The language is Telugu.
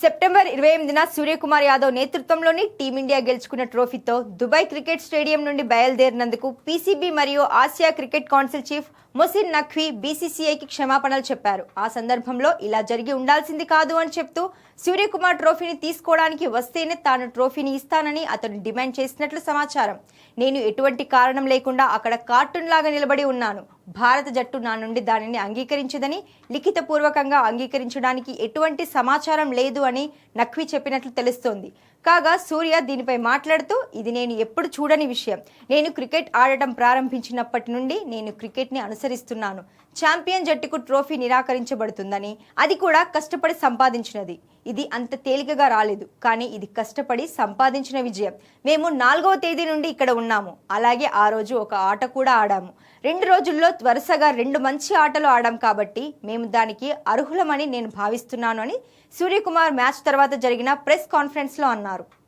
సెప్టెంబర్ 28న సూర్యకుమార్ యాదవ్ నేతృత్వంలోని టీమిండియా గెలుచుకున్న ట్రోఫీతో దుబాయ్ క్రికెట్ స్టేడియం నుండి బయలుదేరినందుకు పీసీబీ మరియు Asia cricket council chief Mohsin Naqvi బీసీసీఐకి క్షమాపణలు చెప్పారు. ఆ సందర్భంలో ఇలా జరిగి ఉండాల్సింది కాదు అని చెప్తూ సూర్యకుమార్ ట్రోఫీని తీసుకోవడానికి వస్తేనే తాను ట్రోఫీని ఇస్తానని అతను డిమాండ్ చేసినట్లు సమాచారం. నేను ఎటువంటి కారణం లేకుండా అక్కడ కార్టూన్ లాగా నిలబడి ఉన్నాను. భారత జట్టు నా నుండి దానిని అంగీకరించదని, లిఖితపూర్వకంగా అంగీకరించడానికి ఎటువంటి సమాచారం లేదు అని నఖ్వీ చెప్పినట్లు తెలుస్తోంది. కాగా సూర్య దీనిపై మాట్లాడుతూ, ఇది నేను ఎప్పుడు చూడని విషయం. నేను క్రికెట్ ఆడటం ప్రారంభించినప్పటి నుండి నేను క్రికెట్ని అనుసరిస్తున్నాను. ఛాంపియన్ జట్టుకు ట్రోఫీ నిరాకరించబడుతుందని, అది కూడా కష్టపడి సంపాదించినది. ఇది అంత తేలికగా రాలేదు, కానీ ఇది కష్టపడి సంపాదించిన విజయం. మేము 4వ తేదీ నుండి ఇక్కడ ఉన్నాము. అలాగే ఆ రోజు ఒక ఆట కూడా ఆడాము. 2 రోజుల్లో వరుసగా 2 మంచి ఆటలు ఆడాం కాబట్టి మేము దానికి అర్హులమని నేను భావిస్తున్నాను అని సూర్యకుమార్ మ్యాచ్ తర్వాత జరిగిన ప్రెస్ కాన్ఫరెన్స్లో అన్నారు.